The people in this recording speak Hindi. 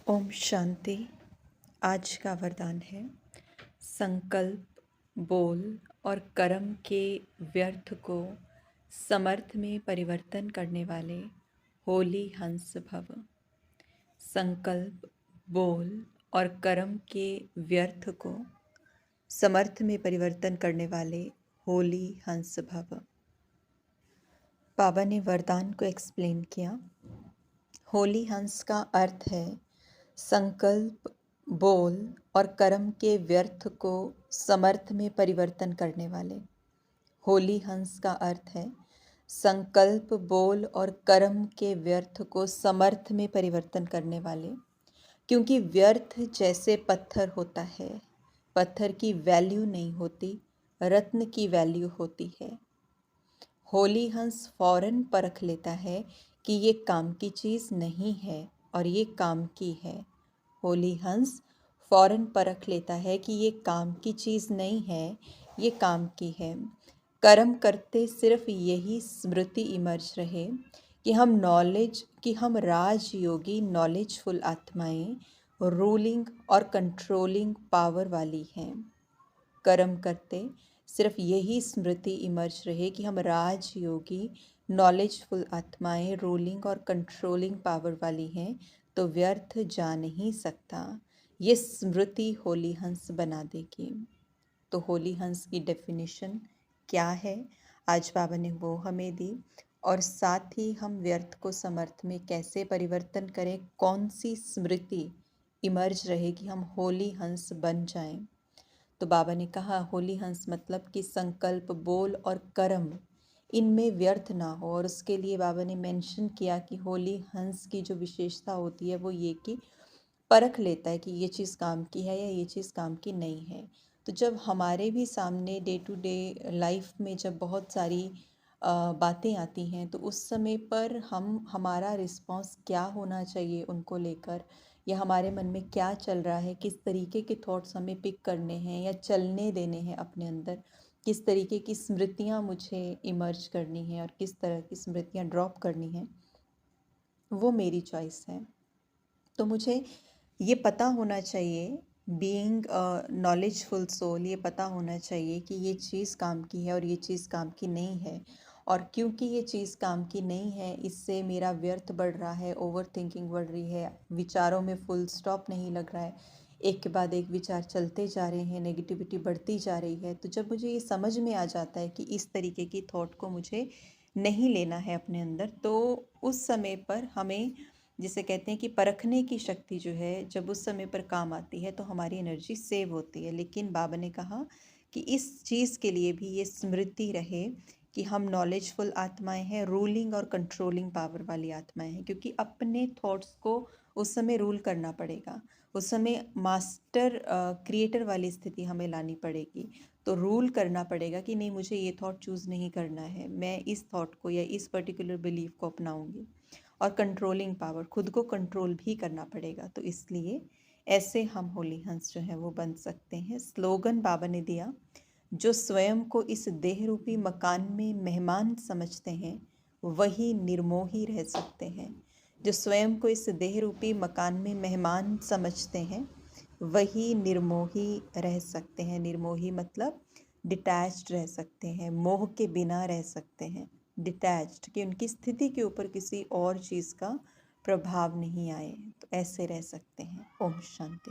ओम शांति। आज का वरदान है संकल्प, बोल और कर्म के व्यर्थ को समर्थ में परिवर्तन करने वाले होली हंस भव। संकल्प, बोल और कर्म के व्यर्थ को समर्थ में परिवर्तन करने वाले होली हंस भव। बाबा ने वरदान को एक्सप्लेन किया। होली हंस का अर्थ है संकल्प, बोल और कर्म के व्यर्थ को समर्थ में परिवर्तन करने वाले। होली हंस का अर्थ है संकल्प, बोल और कर्म के व्यर्थ को समर्थ में परिवर्तन करने वाले। क्योंकि व्यर्थ जैसे पत्थर होता है, पत्थर की वैल्यू नहीं होती, रत्न की वैल्यू होती है। होली हंस फौरन परख लेता है कि ये काम की चीज़ नहीं है और ये काम की है। होली हंस फौरन परख लेता है कि ये काम की चीज़ नहीं है, ये काम की है। कर्म करते सिर्फ यही स्मृति इमर्ज रहे कि हम राजयोगी नॉलेजफुल आत्माएं रूलिंग और कंट्रोलिंग पावर वाली हैं। कर्म करते सिर्फ यही स्मृति इमर्ज रहे कि हम राजयोगी नॉलेजफुल आत्माएं रूलिंग और कंट्रोलिंग पावर वाली हैं, तो व्यर्थ जा नहीं सकता। ये स्मृति होली हंस बना देगी। तो होली हंस की डेफिनेशन क्या है, आज बाबा ने वो हमें दी। और साथ ही हम व्यर्थ को समर्थ में कैसे परिवर्तन करें, कौन सी स्मृति इमर्ज रहे कि हम होली हंस बन जाएं। तो बाबा ने कहा होली हंस मतलब कि संकल्प, बोल और कर्म इनमें व्यर्थ ना हो। और उसके लिए बाबा ने मेंशन किया कि होली हंस की जो विशेषता होती है वो ये कि परख लेता है कि ये चीज़ काम की है या ये चीज़ काम की नहीं है। तो जब हमारे भी सामने डे टू डे लाइफ में जब बहुत सारी बातें आती हैं, तो उस समय पर हमारा रिस्पॉन्स क्या होना चाहिए उनको लेकर, या हमारे मन में क्या चल रहा है, किस तरीके के थॉट्स हमें पिक करने हैं या चलने देने हैं अपने अंदर, किस तरीके की स्मृतियाँ मुझे इमर्ज करनी है और किस तरह की स्मृतियाँ ड्रॉप करनी हैं, वो मेरी चॉइस है। तो मुझे ये पता होना चाहिए, बीइंग नॉलेजफुल सोल, ये पता होना चाहिए कि ये चीज़ काम की है और ये चीज़ काम की नहीं है। और क्योंकि ये चीज़ काम की नहीं है, इससे मेरा व्यर्थ बढ़ रहा है, ओवर थिंकिंग बढ़ रही है, विचारों में फुल स्टॉप नहीं लग रहा है, एक के बाद एक विचार चलते जा रहे हैं, नेगेटिविटी बढ़ती जा रही है। तो जब मुझे ये समझ में आ जाता है कि इस तरीके की थॉट को मुझे नहीं लेना है अपने अंदर, तो उस समय पर हमें, जिसे कहते हैं कि परखने की शक्ति जो है, जब उस समय पर काम आती है तो हमारी एनर्जी सेव होती है। लेकिन बाबा ने कहा कि इस चीज़ के लिए भी ये स्मृति रहे कि हम नॉलेजफुल आत्माएं हैं, रूलिंग और कंट्रोलिंग पावर वाली आत्माएं हैं। क्योंकि अपने थॉट्स को उस समय रूल करना पड़ेगा, उस समय मास्टर क्रिएटर वाली स्थिति हमें लानी पड़ेगी। तो रूल करना पड़ेगा कि नहीं, मुझे ये थॉट चूज़ नहीं करना है, मैं इस थॉट को या इस पर्टिकुलर बिलीफ को अपनाऊंगी। और कंट्रोलिंग पावर, खुद को कंट्रोल भी करना पड़ेगा। तो इसलिए ऐसे हम होली हंस जो है वो बन सकते हैं। स्लोगन बाबा ने दिया, जो स्वयं को इस देह रूपी मकान में मेहमान समझते हैं वही निर्मोही रह सकते हैं। जो स्वयं को इस देह रूपी मकान में मेहमान समझते हैं वही निर्मोही रह सकते हैं। निर्मोही मतलब डिटैच्ड रह सकते हैं, मोह के बिना रह सकते हैं। डिटैच्ड कि उनकी स्थिति के ऊपर किसी और चीज़ का प्रभाव नहीं आए, तो ऐसे रह सकते हैं। ओम शांति।